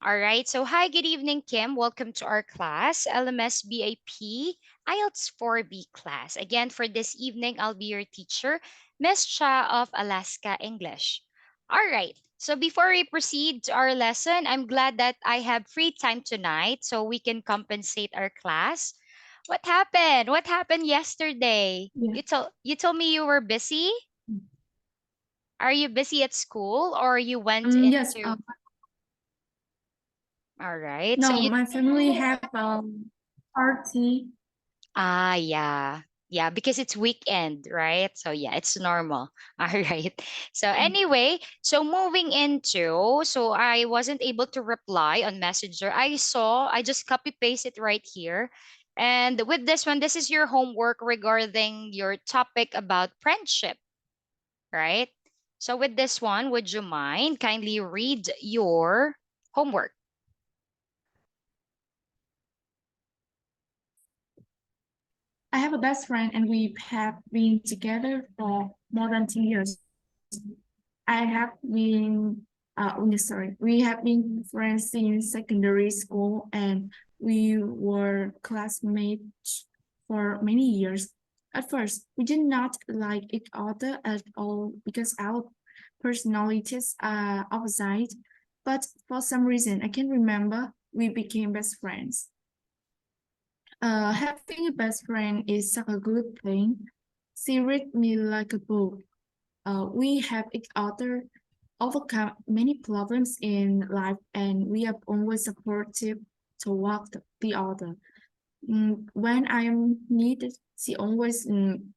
All right. So, hi, good evening, Kim. Welcome to our class, LMS BAP IELTS 4B class. Again, for this evening, I'll be your teacher, Miss Cha of Alaska English. All right. So, before we proceed to our lesson, I'm glad that I have free time tonight so we can compensate our class. What happened? What happened yesterday? Yeah. You told me you were busy. Are you busy at school or you went Yes. into? All right. So No, you my family have party. Yeah. Yeah, because it's weekend, right? So yeah, it's normal. All right. So anyway, so moving into, so I wasn't able to reply on Messenger. I just copy paste it right here. And with this one, this is your homework regarding your topic about friendship, right? So with this one, would you mind kindly read your homework? I have a best friend, and we have been together for more than 2 years. I have been, we have been friends since secondary school, and we were classmates for many years. At first, we did not like each other at all because our personalities are opposite. But for some reason, I can remember, we became best friends. Having a best friend is such a good thing. She read me like a book. We have each other overcome many problems in life, and we are always supportive toward the other. When I'm needed, she always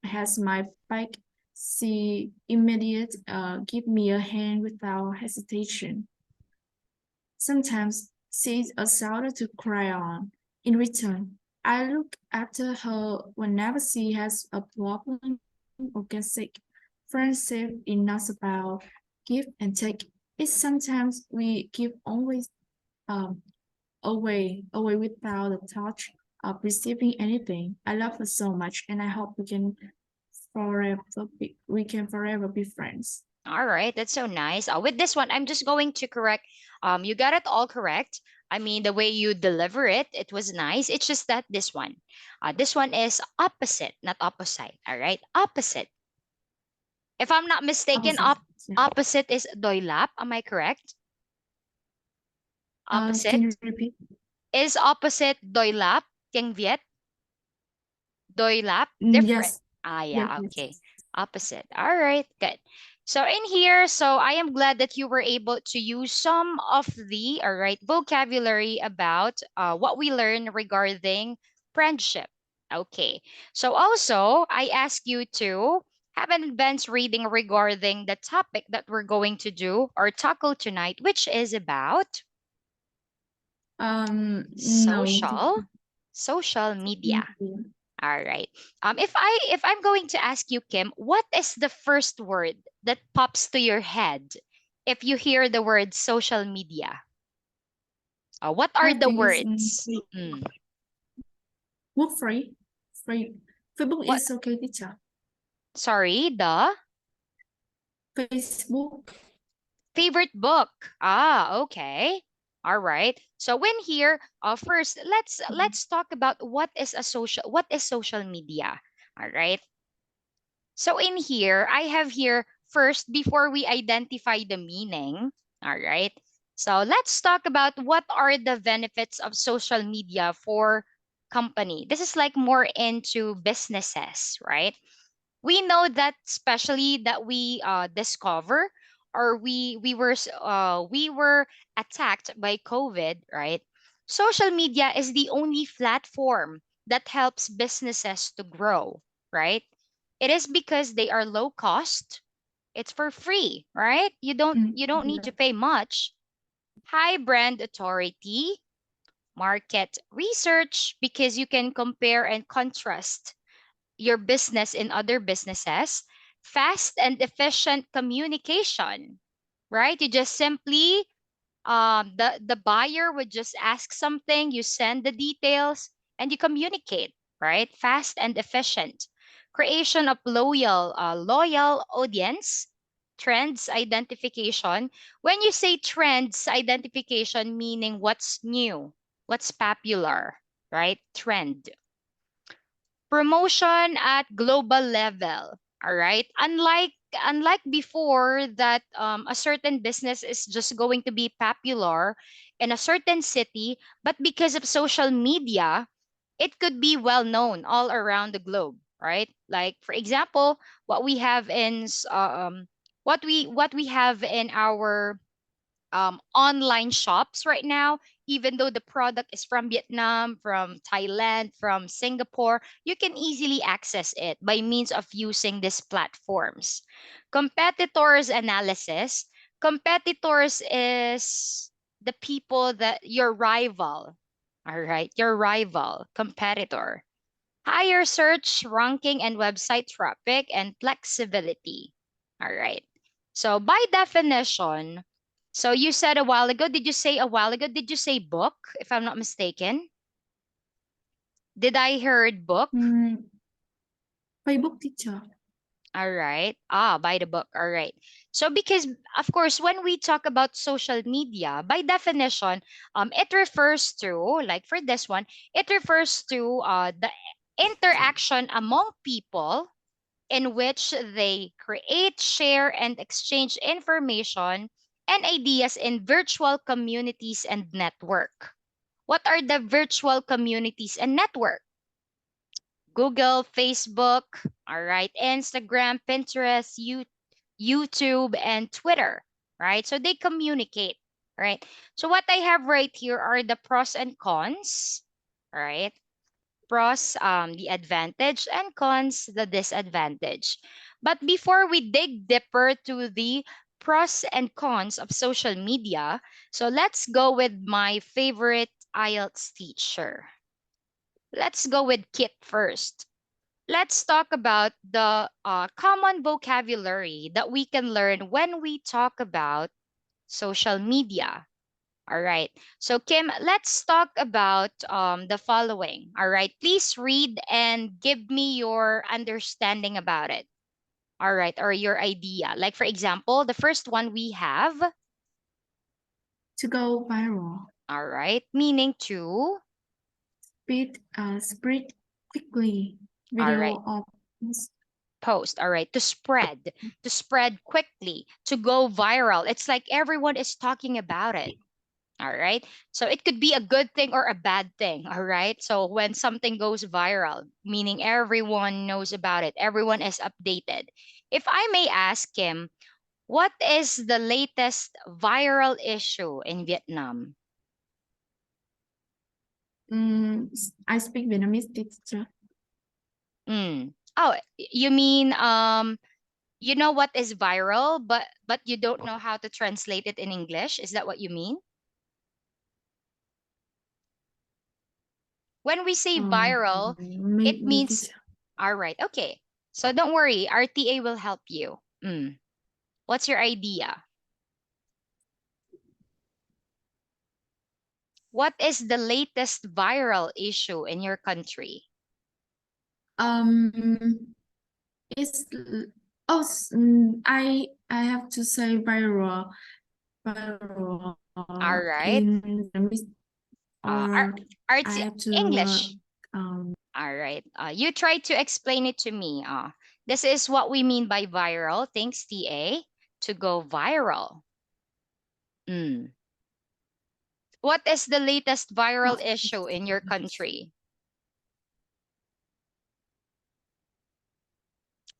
has my back. She immediate give me a hand without hesitation. Sometimes she's a shoulder to cry on. In return, I look after her whenever she has a problem or gets sick. Friendship is not about give and take. It's sometimes we give always um away without a touch of receiving anything. I love her so much, and I hope we can forever be friends. All right, that's so nice. With this one, I'm just going to correct. You got it all correct. I mean, the way you deliver it, it was nice. It's just that this one is opposite, not opposite. All right, opposite. If I'm not mistaken, Opposite. Yeah. opposite is doilap. Am I correct? Can Opposite you repeat? is opposite doilap. Tiếng Việt, doilap, different. Yes. Yes. Yeah, Yes. okay. Opposite. All right, good. So in here, so I am glad that you were able to use some of the, all right, vocabulary about what we learn regarding friendship. Okay. So also, I ask you to have an advanced reading regarding the topic that we're going to do or tackle tonight, which is about No. social media. All right. If I'm going to ask you, Kim, what is the first word that pops to your head if you hear the word social media? What are I the think it's words? book free. Free. Facebook What? is okay, teacher. Sorry, the Facebook. favorite book. Okay. All right. So when here, first let's talk about what is social media. All right. So in here, I have here first before we identify the meaning. All right. So let's talk about what are the benefits of social media for company. This is like more into businesses, right? We know that especially that we discover or we were attacked by COVID, right? Social media is the only platform that helps businesses to grow, right? It is because they are low cost. It's for free, right? You don't need to Yeah. pay much. High brand authority, market research because you can compare and contrast your business in other businesses, fast and efficient communication, right? You just simply the buyer would just ask something, you send the details, and you communicate, right? Fast and efficient. Creation of loyal audience, Trends identification. When you say trends identification, meaning what's new, what's popular, right? Trend. Promotion at global level. All right. Unlike before that a certain business is just going to be popular in a certain city, but because of social media, it could be well known all around the globe, right? Like for example, what we have in what we have in our online shops right now, even though the product is from Vietnam, from Thailand, from Singapore, you can easily access it by means of using these platforms. Competitors analysis. Competitors is the people that your rival, all right, your rival, competitor. Higher search, ranking, and website traffic and flexibility. All right. So by definition, so you said a while ago, did you say a while ago, did you say book, if I'm not mistaken? Did I heard book? Mm, Facebook teacher. All right. Ah, by the book. All right. So because of course when we talk about social media, by definition, it refers to, like for this one, it refers to the interaction among people in which they create, share, and exchange information and ideas in virtual communities and network. What are the virtual communities and network? Google, Facebook, all right, Instagram, Pinterest, YouTube, and Twitter, right? So they communicate, right? So what I have right here are the pros and cons, right? Pros, the advantage, and cons, the disadvantage. But before we dig deeper to the pros and cons of social media, so let's go with my favorite IELTS teacher. Let's go with Kit first. Let's talk about the common vocabulary that we can learn when we talk about social media. All right. So, Kim, let's talk about the following. All right. Please read and give me your understanding about it. All right. Or your idea. Like, for example, the first one we have, To go viral. all right, meaning to, Spread quickly. all right, Video of post. All right. To spread quickly, to go viral. It's like everyone is talking about it. All right. So it could be a good thing or a bad thing. All right. So when something goes viral, meaning everyone knows about it, everyone is updated. If I may ask him, what is the latest viral issue in Vietnam? I speak Vietnamese teacher. Mm. Oh, you mean you know what is viral, but you don't know how to translate it in English? Is that what you mean? When we say viral, it Maybe means, teacher. all right, okay. So don't worry, our TA will help you. What's your idea? What is the latest viral issue in your country? Um, it's I have to say viral All right. in Vietnamese, Our, or our I have to English. um All right. You try to explain it to me. This is what we mean by viral. Thanks, TA. To go viral. Mm. What is the latest viral what issue in your country?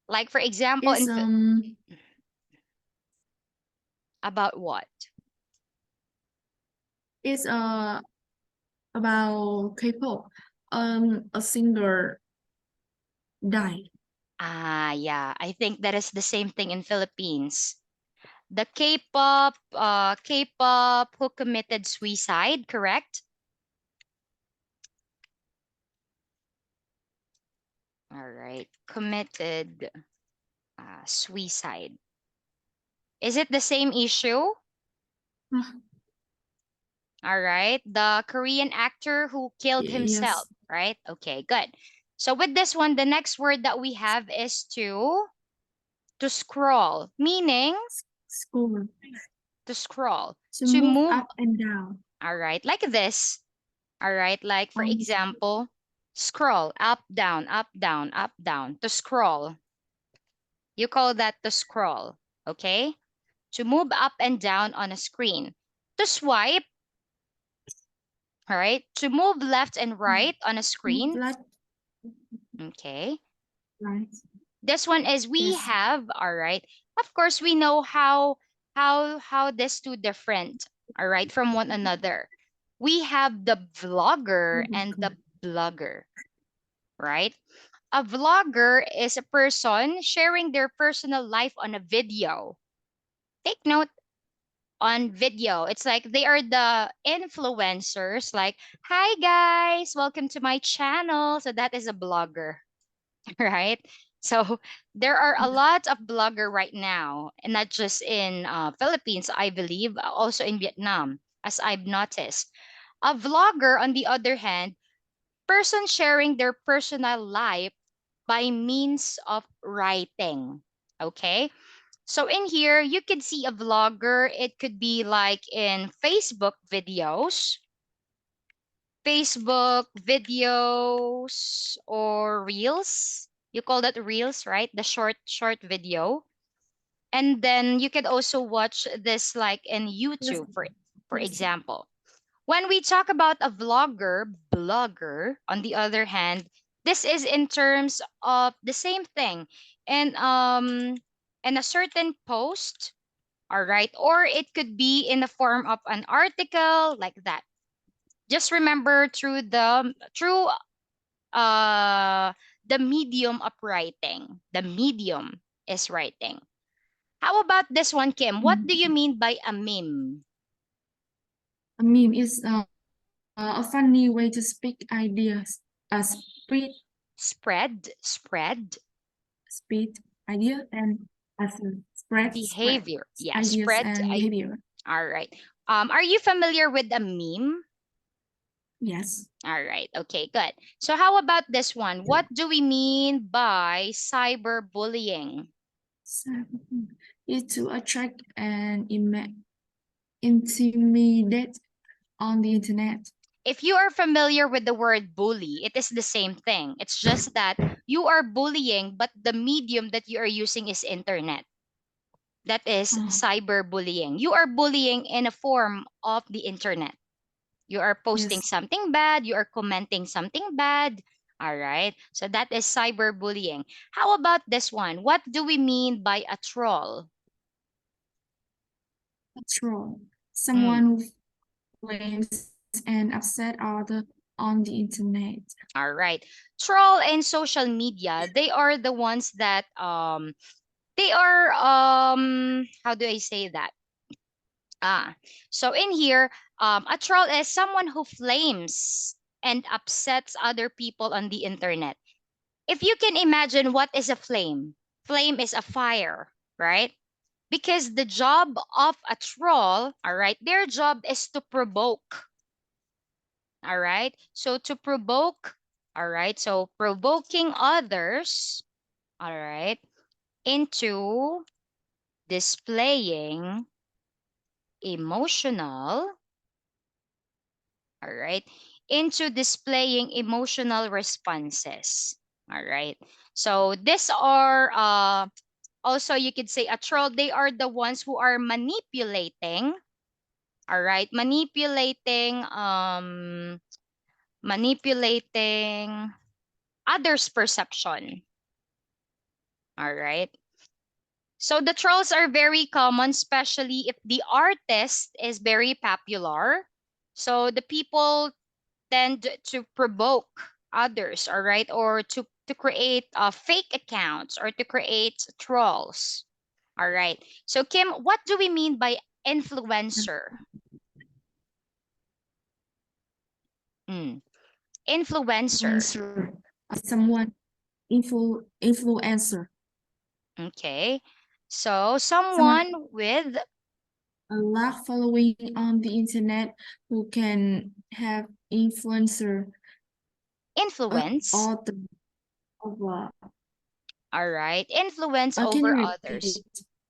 Like, for example, is about what? is about K-pop. A singer died. Ah, yeah. I think that is the same thing in Philippines. The K-pop who committed suicide, correct? All right. Committed suicide. Is it the same issue? Ah, All right. The Korean actor who killed himself, yes. right? Okay, good. So with this one, the next word that we have is to, To scroll, meaning School. to scroll. To To move move, up and down. all right, like this. All right, like for On example, scroll up, down, up, down, up, down. To scroll. You call that to scroll, okay? To move up and down on a screen. To swipe, all right? To move left and right on a move screen, left, okay? right. This one is we Yes. have, all right? Of course, we know how these two different, all right, from one another. We have the vlogger and the blogger, right? A vlogger is a person sharing their personal life on a video. Take note on video. It's like they are the influencers, like, hi guys, welcome to my channel. So that is a blogger, right? So there are a lot of blogger right now, and not just in Philippines, I believe, also in Vietnam, as I've noticed. A vlogger, on the other hand, person sharing their personal life by means of writing. Okay. So in here, you could see a vlogger. It could be like in Facebook videos or reels. You call that reels, right? The short video. And then you could also watch this like in Yes. YouTube, for Yes. example. When we talk about a blogger, on the other hand, this is in terms of the same thing. And in a certain post, all right, or it could be in the form of an article like that. Just remember uh the medium of writing. The medium is writing. How about this one, Kim? What do you Mm. mean by a meme? A meme is a funny way to speak ideas, spread, Spread speed idea and spread behavior. Yeah, ideas spread. and behavior. All right. Are you familiar with a meme? Yes. All right. Okay, good. So how about this one? What do we mean by cyberbullying? So, is to attract and intimidate on the internet. If you are familiar with the word bully, it is the same thing. It's just that you are bullying, but the medium that you are using is internet. That is Oh, cyberbullying. You are bullying in a form of the internet. You are posting yes. something bad, you are commenting something bad. All right. So that is cyberbullying. How about this one? What do we mean by a troll? A troll. Mm, Someone who flames and upset other on the internet. all right. Troll and social media, they are the ones that they are how do I say that? Ah, so in here, a troll is someone who flames and upsets other people on the internet. If you can imagine what is a flame, flame is a fire, right? Because the job of a troll, all right, their job is to provoke, all right? So to provoke, all right, so provoking others, all right, into displaying emotional, all right, into displaying emotional responses, all right? So these are also you could say a troll, they are the ones who are manipulating, all right, manipulating others perception, all right. So the trolls are very common, especially if the artist is very popular. So the people tend to provoke others, all right, or to create fake accounts or to create trolls. All right. So Kim, what do we mean by influencer? Mm, influencer. Influencer. Someone influencer. Okay. So Someone someone with a lot following on the internet who can have influencer influence. all the of All right. Influence Can over you others. repeat?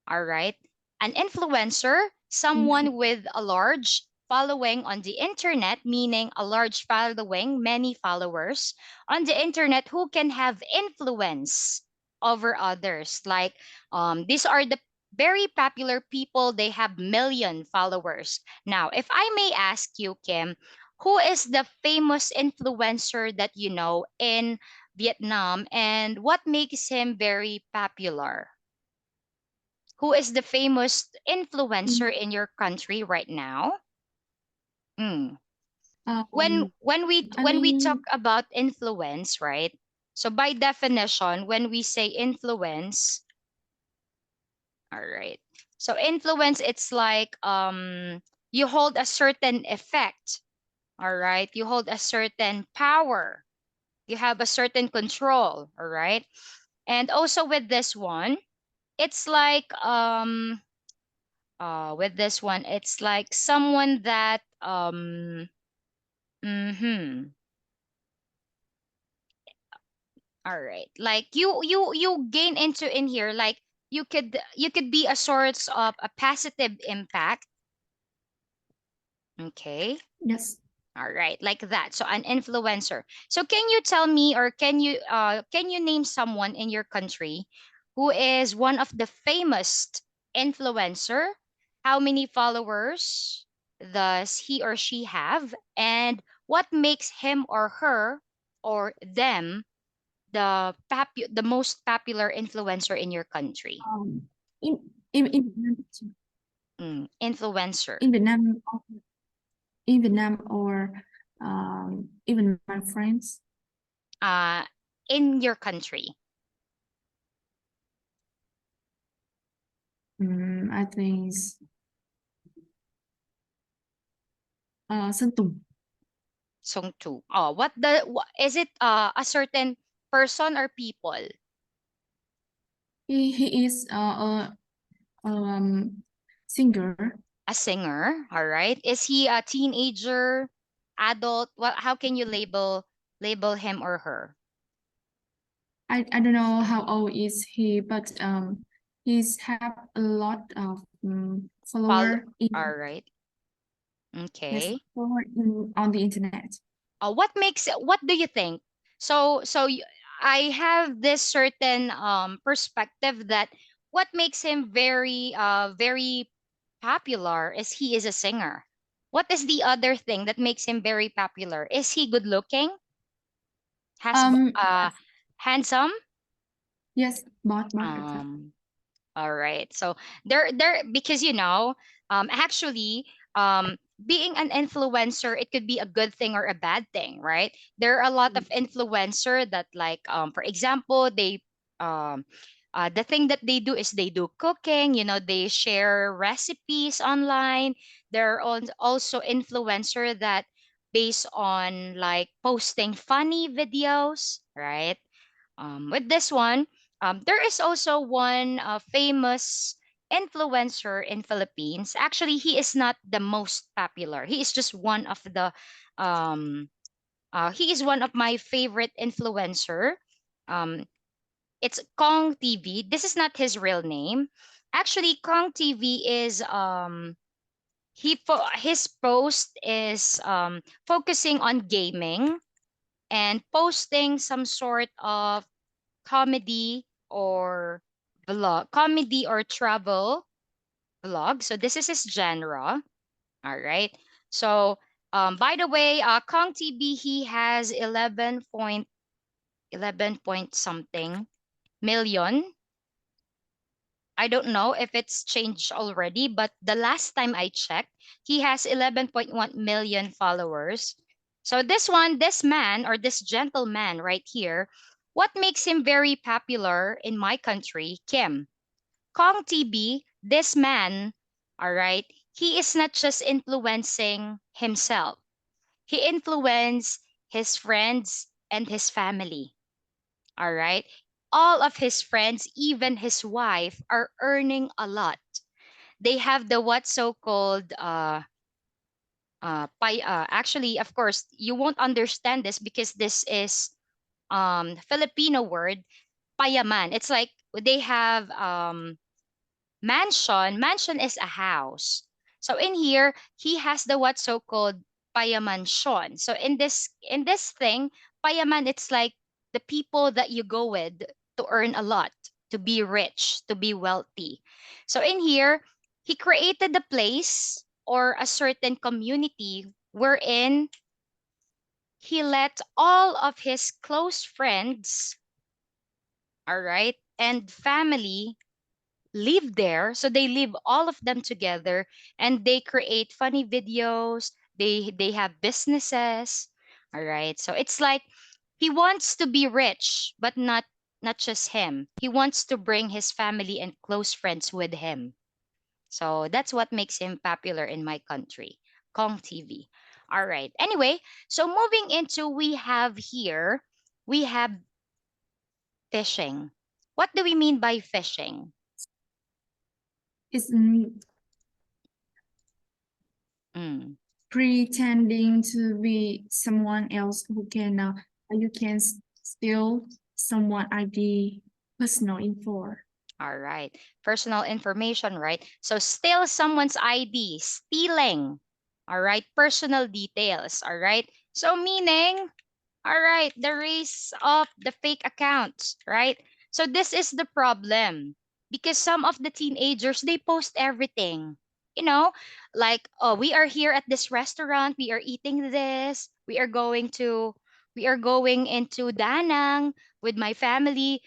All right. An influencer, someone with a large following on the internet, meaning a large following, many followers on the internet who can have influence over others. Like these are the very popular people, they have million followers. Now, if I may ask you, Kim, who is the famous influencer that you know in Vietnam and what makes him very popular? Who is the famous influencer Mm, in your country right now? Mm. Um, I When we talk mean, about influence, right? So by definition, when we say influence, all right. So influence, it's like you hold a certain effect, all right? You hold a certain power. You have a certain control, all right? And also with this one, it's like with this one it's like someone that mhm all right, like you gain into in here, like you could be a source of a positive impact. Okay. yes. All right, like that. So an influencer. So can you tell me, or can you name someone in your country who is one of the famous influencer? How many followers does he or she have? And what makes him or her or them the most popular influencer in your country? Um, in in Vietnam, Influencer. in Vietnam, in Vietnam, or even my friends. Uh in your country. I think Sơn Tùng. Song 2. Oh, is it a certain person or people? He is singer. A singer, all right. Is he a teenager, adult? What how can you label him or her? I don't know how old is he, but he's have a lot of Follow, follower in all right. yes Okay. follower on the internet. What do you think? I have this certain perspective that what makes him very popular is he is a singer. What is the other thing that makes him very popular? Is he good looking? Has Yes, handsome? yes, bought perfect. Um all right. So there because actually being an influencer, it could be a good thing or a bad thing, right? There are a lot of influencer that like for example, they um the thing that they do is they do cooking, they share recipes online. There are also influencer that based on like posting funny videos, right? With this one, there is also one famous influencer in Philippines. Actually, he is not the most popular. He is just one of the. Um, he is one of my favorite influencer. Um, it's Kong TV. This is not his real name. Actually, Kong TV is his post is focusing on gaming and posting some sort of comedy or comedy or travel vlog. So this is his genre. All right. So by the way, Kong TB, he has 11 point something million. I don't know if it's changed already, but the last time I checked, he has 11.1 million followers. So this man or this gentleman right here, what makes him very popular in my country, Kim? Kong TB, this man, all right, he is not just influencing himself. He influenced his friends and his family. All right. All of his friends, even his wife, are earning a lot. They have the what so-called actually, of course, you won't understand this because this is Filipino word. payaman. It's like they have mansion. Mansion is a house. So in here, he has the what so-called payamansyon. So in this thing, payaman, it's like the people that you go with to earn a lot, to be rich, to be wealthy. So in here, he created a place or a certain community wherein he let all of his close friends, all right, and family live there. So they live all of them together and they create funny videos. They have businesses. All right. So it's like he wants to be rich, but not just him. He wants to bring his family and close friends with him. So that's what makes him popular in my country. Kong TV. All right. Anyway, so moving into we have here, we have fishing. What do we mean by fishing? It's Mm. pretending to be someone else who can you can steal someone ID personal info. All right. Personal information, right? So steal someone's ID, stealing. All right. Personal details. All right. So meaning, all right, the race of the fake accounts, right? So this is the problem because some of the teenagers they post everything. You know, like, oh, we are here at this restaurant, we are eating this, we are going into Danang with my family.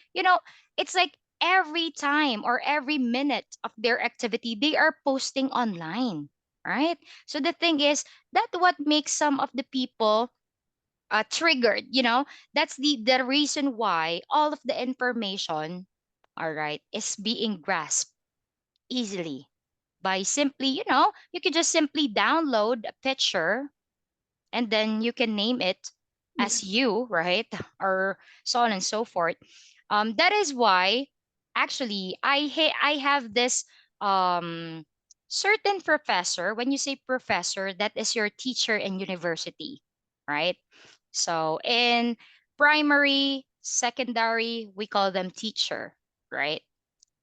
It's like every time or every minute of their activity they are posting online, right? So the thing is that what makes some of the people triggered. That's the reason why all of the information, all right, is being grasped easily by simply, you can just simply download a picture and then you can name it as Yes. you, right? Or so on and so forth. That is why actually I have this um certain professor. When you say professor, that is your teacher in university, right? So in primary, secondary, we call them teacher, right?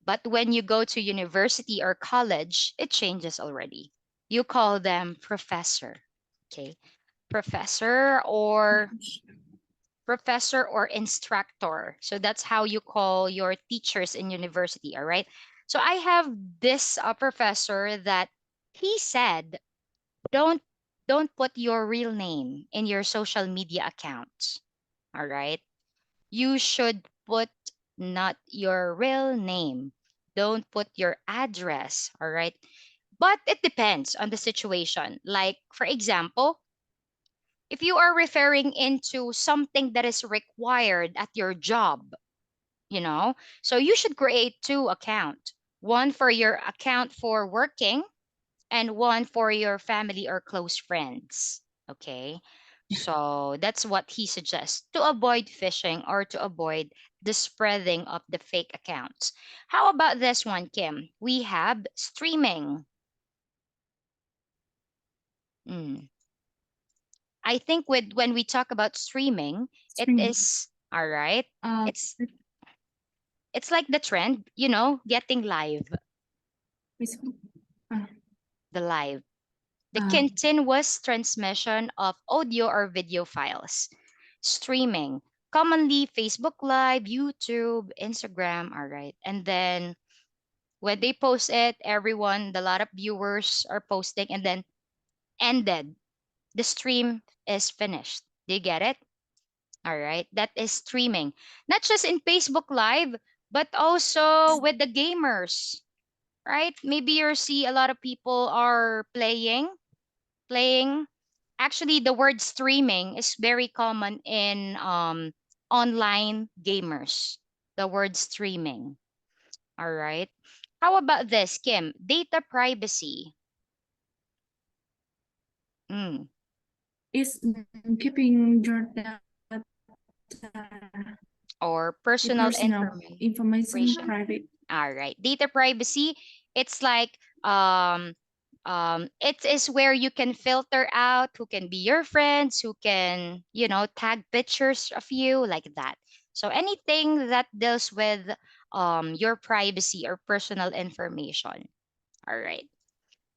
But when you go to university or college, it changes already. You call them professor. Okay. Professor or instructor. So that's how you call your teachers in university, all right? So I have this professor that he said, don't don't put your real name in your social media accounts, all right? You should put not your real name. Don't put your address, all right? But it depends on the situation. Like, for example, if you are referring into something that is required at your job, so you should create two accounts. One for your account for working and one for your family or close friends. Okay. So that's what he suggests to avoid phishing or to avoid the spreading of the fake accounts. How about this one, Kim? We have streaming. Mm. I think with when we talk about streaming, it Streaming. is all right. Uh, It's it's like the trend, getting live, it's, uh, the live, the uh, continuous transmission of audio or video files. Streaming, commonly Facebook Live, YouTube, Instagram, all right. And then when they post it, everyone, a lot of viewers are posting and then ended. The stream is finished. Do you get it? All right. That is streaming. Not just in Facebook Live, but also with the gamers, right? Maybe you see a lot of people are playing. Actually, the word streaming is very common in online gamers. The word streaming. All right. How about this, Kim? Data privacy. Mm. it's keeping your data, Or your personal personal information information. private. All right. Data privacy, it's like it is where you can filter out who can be your friends, who can, tag pictures of you like that. So anything that deals with your privacy or personal information. All right.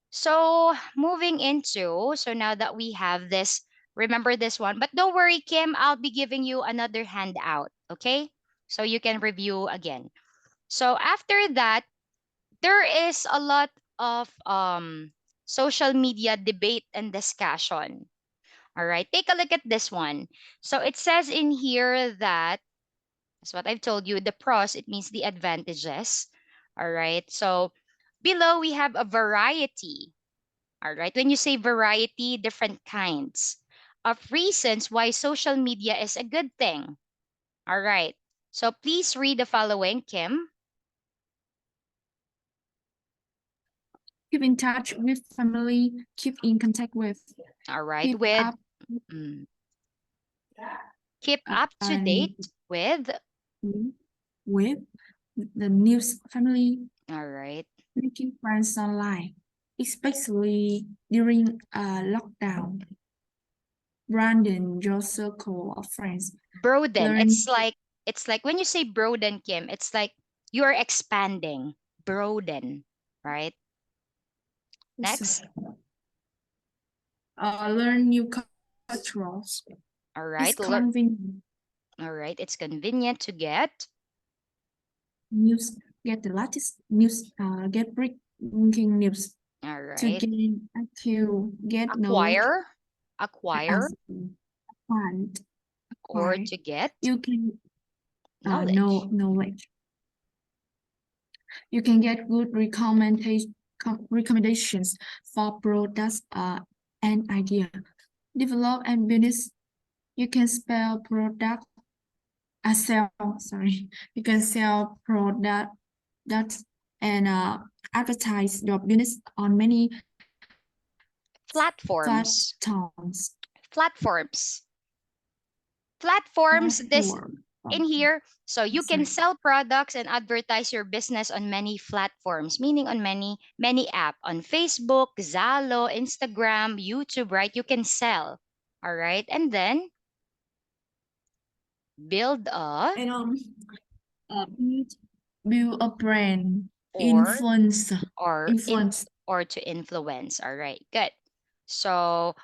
So moving into, so now that we have this, remember this one, but don't worry, Kim, I'll be giving you another handout, okay? So you can review again. So after that, there is a lot of social media debate and discussion. All right, take a look at this one. So it says in here that, that's what I've told you, the pros, it means the advantages. All right, so below we have a variety. All right, when you say variety, different kinds of reasons why social media is a good thing. All right, so please read the following, Kim. Keep in touch with family, keep in contact with, All right, keep with up mm, keep up to and date with. with the news family, All right, making friends online, especially during a lockdown. Broaden your circle of friends. broaden. Learn It's like when you say broaden, Kim, it's like you're expanding. Broaden, right? Next. learn new cultures. All It's right. convenient. All right. It's convenient to get. News get the latest news. Get breaking news All to right. gain to get knowledge Acquire. Acquire as find or acquire. to get You can know knowledge. knowledge. You can get good recommendations for products and idea. Develop and business. You can spell product sell sorry. You can sell product that and advertise your business on many Platforms. platforms. Platforms. Platforms. This Platform. in here, so you can Sorry. sell products and advertise your business on many platforms, meaning on many app, on Facebook, Zalo, Instagram, YouTube, right? You can sell. All right, and then build a And build build a brand. or Influence. or in Influence. or to influence. All right, good. So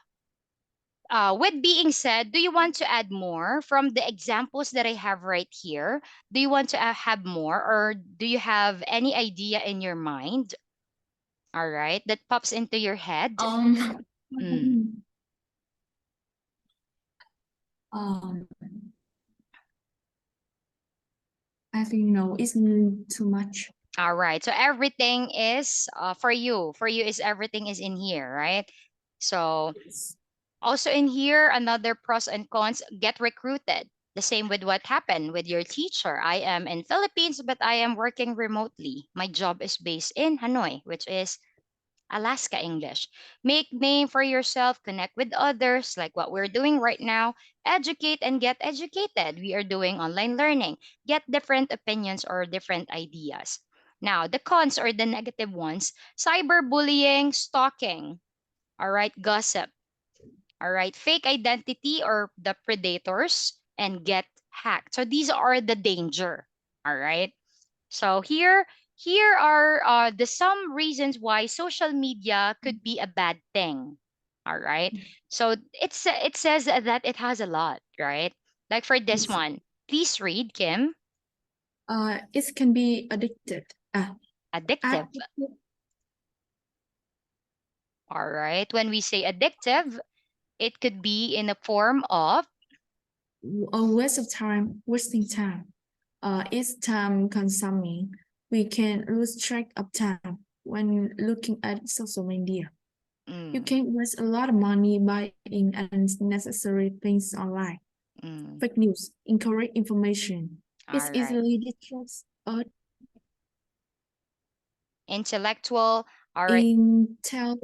with being said, do you want to add more from the examples that I have right here? Do you want to have more, or do you have any idea in your mind? All right, that pops into your head. Um, Mm. um, I think no, it's too much. All right, so everything is for you. For you is everything is in here, right? So also in here, another pros and cons, get recruited. The same with what happened with your teacher. I am in Philippines, but I am working remotely. My job is based in Hanoi, which is Alaska English. Make name for yourself, connect with others, like what we're doing right now. Educate and get educated. We are doing online learning. Get different opinions or different ideas. Now, the cons or the negative ones, cyberbullying, stalking, all right, gossip, all right, fake identity or the predators, and get hacked. So these are the danger, all right? So here are the some reasons why social media could be a bad thing. All right. So it says that it has a lot, right? Like for this Yes. one, please read, Kim. It can be addicted. Addictive. Addicted. All right. When we say addictive, it could be in the form of A waste of time, wasting time. It's time consuming. We can lose track of time when looking at social media. You mm, can waste a lot of money buying unnecessary things online. mm, Fake news, incorrect information. It's all right. easily distracts us Intellectual. All right. intel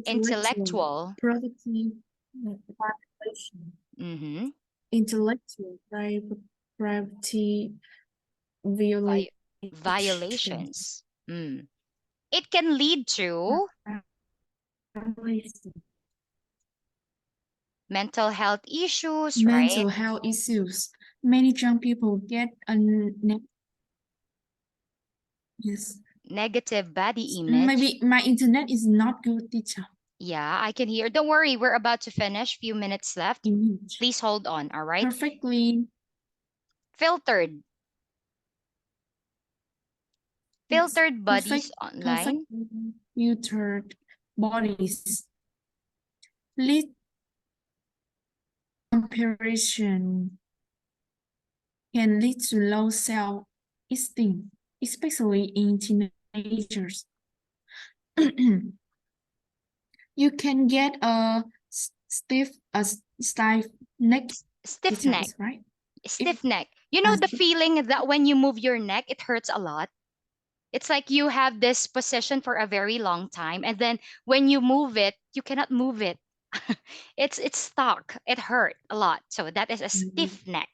intellectual Intellectual. property violation. Mm-hmm. Intellectual property violations. Violations. It can lead to mental health issues, right? Mental health issues. Many young people get a yes. Negative body image. Maybe my internet is not good, teacher. Yeah, I can hear. Don't worry, we're about to finish. Few minutes left. Image. Please hold on, all right? Perfectly, Filtered. yes, Filtered bodies online. perfectly filtered bodies lead comparison can lead to low self-esteem, especially in teenagers. You can get a stiff neck. Stiff Teacher neck. is right. If Stiff neck. You know the stiff, feeling that when you move your neck, it hurts a lot. It's like you have this position for a very long time, and then when you move it, you cannot move it. It's stuck. It hurt a lot. So that is a stiff neck.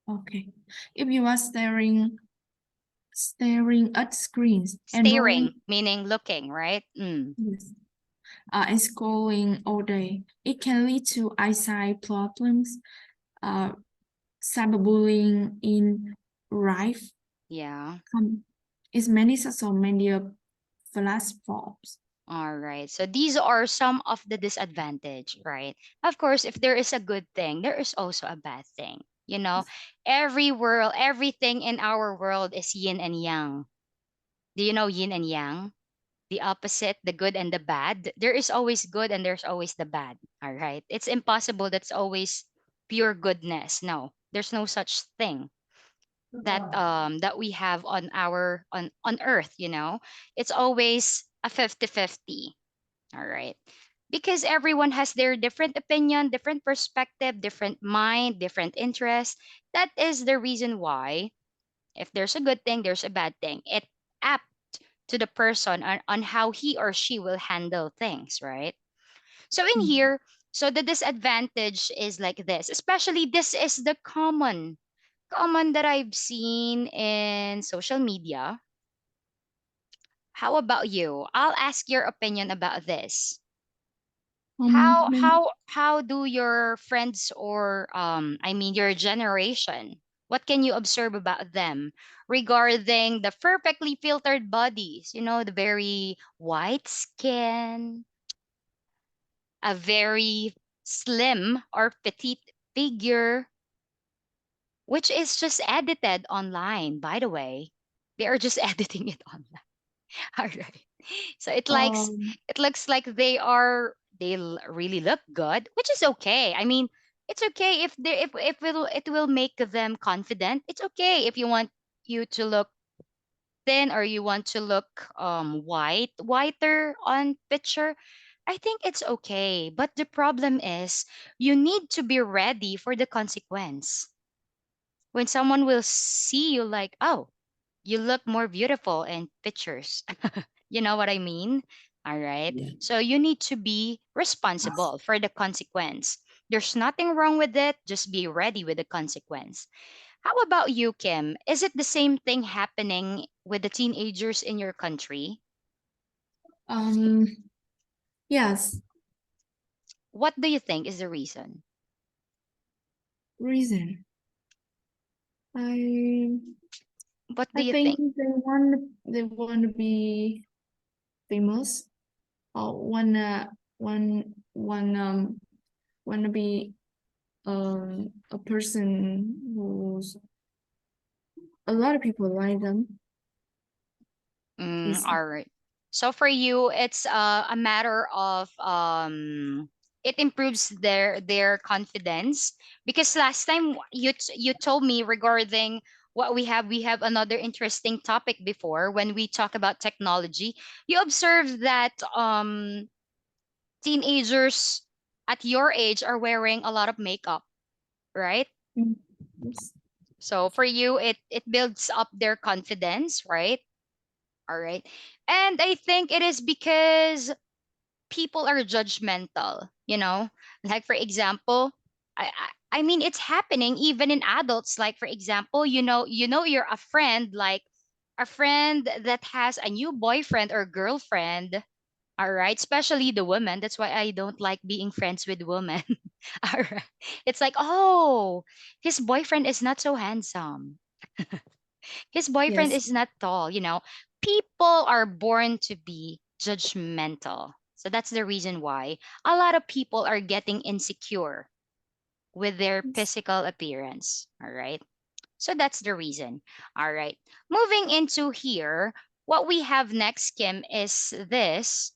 okay. If you are staring at screens and Staring, meaning looking, right? yes, and scrolling all day, it can lead to eyesight problems, uh, cyberbullying in rife. Yeah. Is many social media platforms. All right. So these are some of the disadvantage, right? Of course, if there is a good thing, there is also a bad thing. You know, every world, everything in our world is yin and yang. Do you know yin and yang? The opposite, the good and the bad. There is always good and there's always the bad. All right. It's impossible that's always pure goodness. No, there's no such thing that we have on our on earth, you know. It's always a 50-50. All right. Because everyone has their different opinion, different perspective, different mind, different interest. That is the reason why if there's a good thing, there's a bad thing. It apt to the person on how he or she will handle things, right? So in here, so the disadvantage is like this, especially this is the common that I've seen in social media. How about you? I'll ask your opinion about this. Many, How do your friends or I mean your generation, what can you observe about them regarding the perfectly filtered bodies, you know, the very white skin, a very slim or petite figure, which is just edited online, by the way. They are just editing it online. All right. So um, it looks like really look good, which is okay. I mean, it's okay if they if it will make them confident. It's okay if you want you to look thin or you want to look whiter on picture. I think it's okay. But the problem is you need to be ready for the consequence. When someone will see you like, oh, you look more beautiful in pictures. You know what I mean? All right. So you need to be responsible for the consequence. There's nothing wrong with it. Just be ready with the consequence. How about you, Kim? Is it the same thing happening with the teenagers in your country? um, yes, What do you think is the reason? reason. I What do I you think think? they want to be famous or wanna be a person who's a lot of people like them. Is All right. So for you, it's a matter of it improves their confidence because last time you told me regarding what we have another interesting topic before when we talk about technology. You observe that teenagers at your age are wearing a lot of makeup, right? mm, yes. So for you, it builds up their confidence, right? All right. And I think it is because people are judgmental, you know? Like for example, I mean it's happening even in adults. Like for example, you're a friend, like a friend that has a new boyfriend or girlfriend. All right, especially the women. That's why I don't like being friends with women. All right. It's like, oh, his boyfriend is not so handsome. His boyfriend Yes. is not tall. People are born to be judgmental. So that's the reason why a lot of people are getting insecure with their physical appearance. All right. So that's the reason. All right. Moving into here, what we have next, Kim, is this.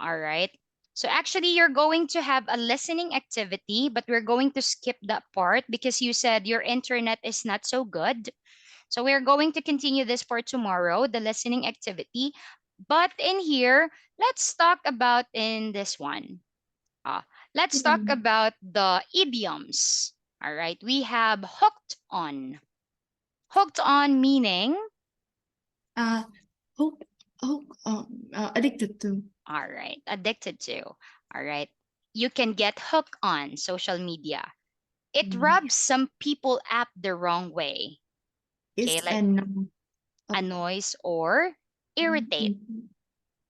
All right. So actually, you're going to have a listening activity, but we're going to skip that part because you said your internet is not so good. So we're going to continue this for tomorrow, the listening activity. But in here, let's talk about in this one. Uh, let's talk Mm. about the idioms. All right. We have hooked on. Hooked on meaning, Uh, hook, addicted to. all right, addicted to. All right. You can get hooked on social media. It Mm. rubs some people up the wrong way. Okay, It's like an uh, annoys or irritate.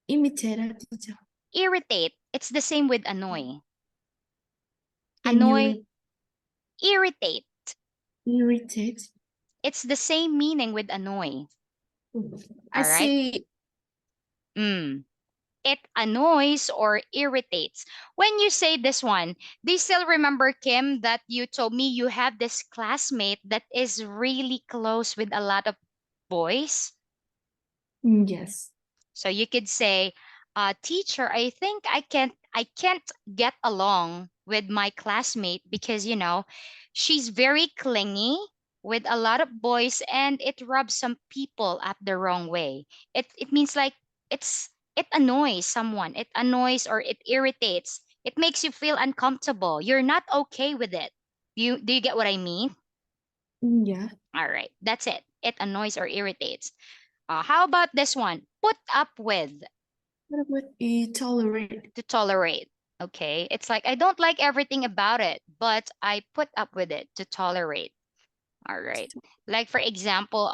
imitator teacher. Irritate, it's the same with annoy. Can you Annoy, irritate. irritate? It's the same meaning with annoy. I All right. say Mm. It annoys or irritates. When you say this one, do you still remember, Kim, that you told me you have this classmate that is really close with a lot of boys? yes. So you could say, teacher, I think I can't get along with my classmate because she's very clingy with a lot of boys and it rubs some people up the wrong way. It means like it annoys someone. It annoys or it irritates. It makes you feel uncomfortable. You're not okay with it. Do you get what I mean? Yeah. All right, that's it. It annoys or irritates. How about this one? Put up with. What about tolerate? To tolerate. Okay. It's like I don't like everything about it, but I put up with it to tolerate. All right. Like for example,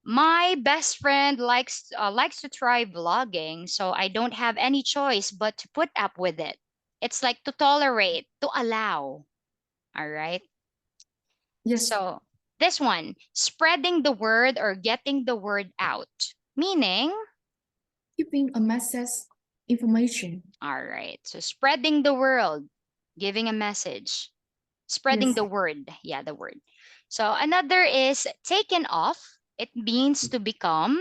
my best friend likes to try vlogging, so I don't have any choice but to put up with it. It's like to tolerate, to allow. All right. Yes. So this one, spreading the word or getting the word out. Meaning, Keeping a message information. all right. So spreading the world, giving a message, spreading Yes. the word. Yeah, the word. So another is taken off. It means to become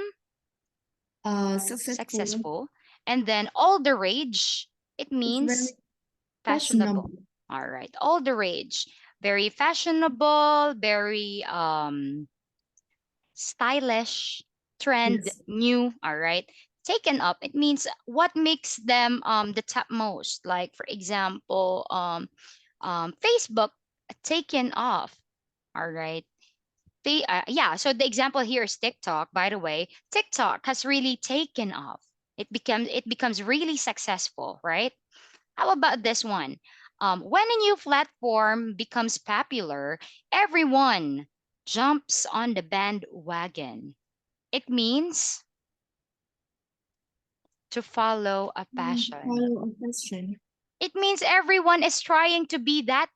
Successful. successful. And then all the rage, it It's very means fashionable. fashionable. All right. All the rage. Very fashionable, very stylish, trend, Yes. new. All right. Taken up, it means what makes them the top most. Like for example, Facebook taken off. All right. Yeah, so the example here is TikTok, by the way. TikTok has really taken off. It becomes really successful, right? How about this one? When a new platform becomes popular, everyone jumps on the bandwagon. It means to follow a passion. Follow a question. It means everyone is trying to be that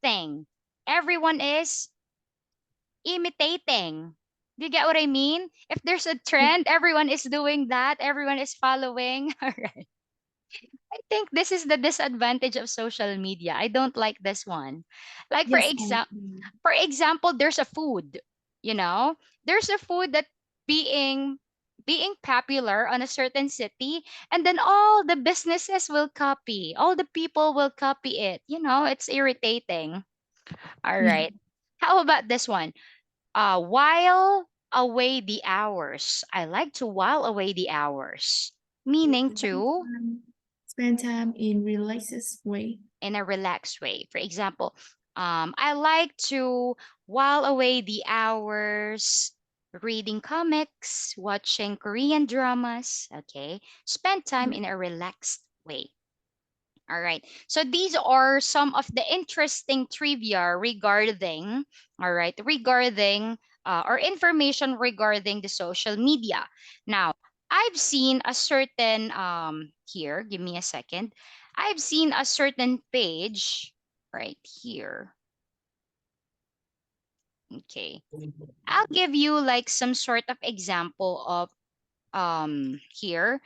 thing. Everyone is imitating. Do you get what I mean? If there's a trend, everyone is doing that, everyone is following. All right. I think this is the disadvantage of social media. I don't like this one. Like Yes. for example, there's a food, you know, there's a food that being being popular on a certain city and then all the businesses will copy. All the people will copy it. It's irritating. All Yeah. right. How about this one? While away the hours. I like to while away the hours, meaning Spend to time, spend time in relaxed way. in a relaxed way. For example, I like to while away the hours reading comics, watching Korean dramas. Okay, spend time Yeah. in a relaxed way. All right. So these are some of the interesting trivia regarding, all right, regarding or information regarding the social media. Now, I've seen a certain here, give me a second. I've seen a certain page right here. Okay. I'll give you like some sort of example of here.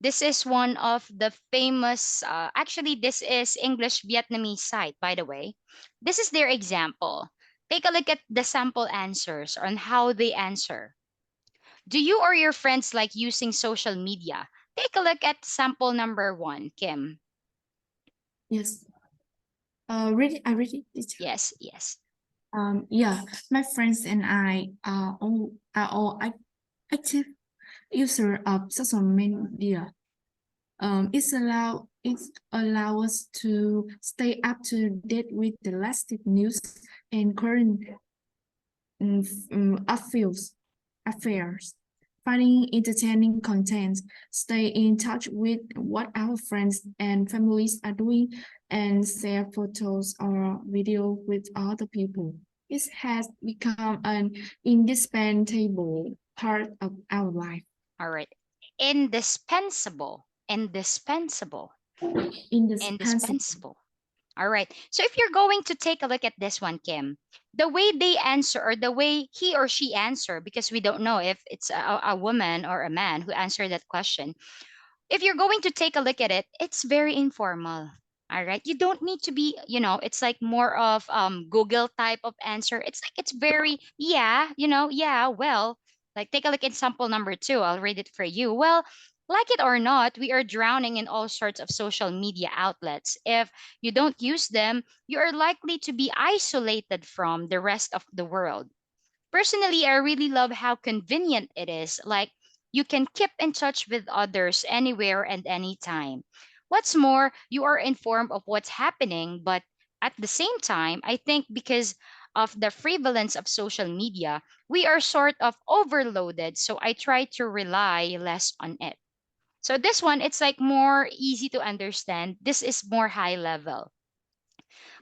This is one of the famous actually this is English Vietnamese site, by the way. This is their example. Take a look at the sample answers on how they answer. Do you or your friends like using social media? Take a look at sample number 1, Kim. Yes. I read it, teacher. Yes, yes. Yeah, my friends and I are all active user of social media. It allow us to stay up to date with the latest news and current affairs, finding entertaining content, stay in touch with what our friends and families are doing, and share photos or video with other people. It has become an indispensable part of our life. All right. Indispensable. Indispensable. Indispensable. Indispensable. All right. So if you're going to take a look at this one, Kim, the way they answer or the way he or she answer, because we don't know if it's a woman or a man who answered that question, if you're going to take a look at it, it's very informal. All right. You don't need to be, it's like more of Google type of answer. It's like it's very, yeah, yeah, well, like take a look at sample number 2. I'll read it for you. Well, like it or not, we are drowning in all sorts of social media outlets. If you don't use them, you are likely to be isolated from the rest of the world. Personally, I really love how convenient it is. Like, you can keep in touch with others anywhere and anytime. What's more, you are informed of what's happening, but at the same time, I think because of the prevalence of social media, we are sort of overloaded, so I try to rely less on it. So this one, it's like more easy to understand. This is more high level.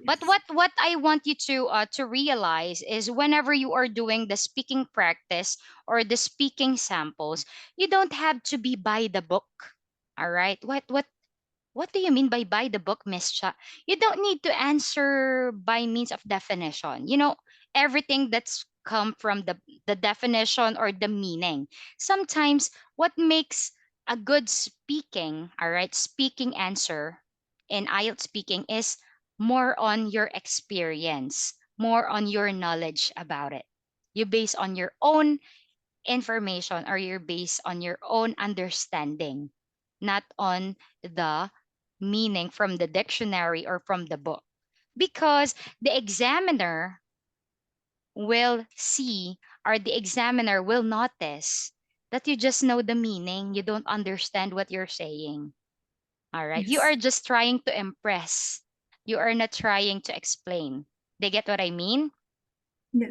But Yes. what I want you to realize is whenever you are doing the speaking practice or the speaking samples, you don't have to be by the book. All right? What do you mean by the book, Miss Cha? You don't need to answer by means of definition. Everything that's come from the definition or the meaning. Sometimes what makes a good speaking, all right, speaking answer in IELTS speaking is more on your experience, more on your knowledge about it. You base on your own information or you're based on your own understanding, not on the meaning from the dictionary or from the book. Because the examiner will see or the examiner will notice that you just know the meaning, you don't understand what you're saying. All right. You Yes. are just trying to impress. You are not trying to explain. They get what I mean?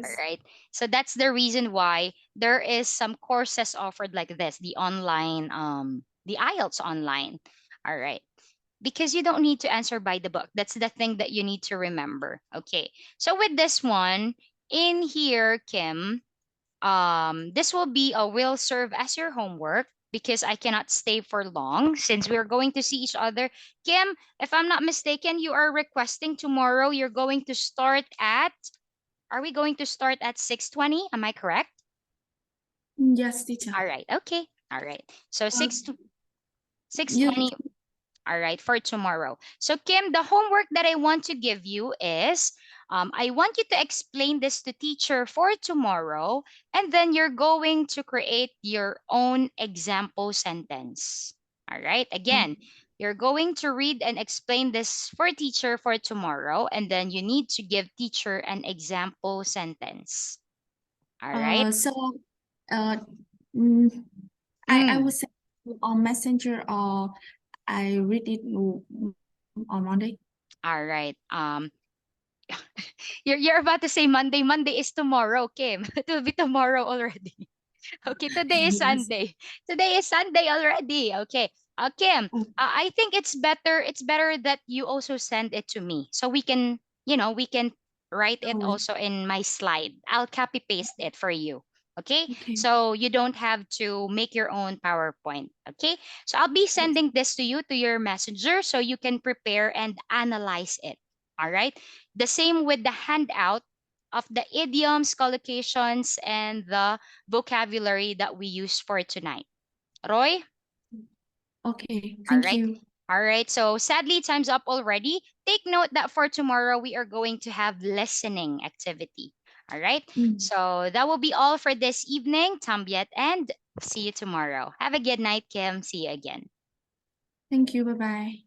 All Yes. right. So that's the reason why there is some courses offered like this, the IELTS online. All right. Because you don't need to answer by the book. That's the thing that you need to remember. Okay. So with this one in here, Kim, this will serve as your homework because I cannot stay for long since we're going to see each other. Kim, if I'm not mistaken, you are requesting tomorrow you're going to start at are we going to start at 6:20? Am I correct? Yes, teacher. All right. Okay. All right. So Uh, 6:20. you All right, for tomorrow. So Kim, the homework that I want to give you is I want you to explain this to teacher for tomorrow, and then you're going to create your own example sentence. All right. Again, you're going to read and explain this for teacher for tomorrow, and then you need to give teacher an example sentence. All right. so uh mm, I Mm, would say on Messenger or I read it on Monday. all right. You're about to say Monday. Monday is tomorrow, Kim. It will be tomorrow already. Okay, today is Yes. Sunday. Today is Sunday already. Okay. Kim, Oh, I think it's better that you also send it to me so we can write it oh, also in my slide. I'll copy paste it for you. Okay, Okay. so you don't have to make your own PowerPoint. Okay, so I'll be Yes. sending this to you to your messenger so you can prepare and analyze it. All right, the same with the handout of the idioms, collocations, and the vocabulary that we use for tonight. Roy? Okay. All Thank right. you. All right. So sadly, time's up already. Take note that for tomorrow, we are going to have listening activity. All right. Mm. So that will be all for this evening, Tambiet, and see you tomorrow. Have a good night, Kim. See you again. Thank you. Bye bye.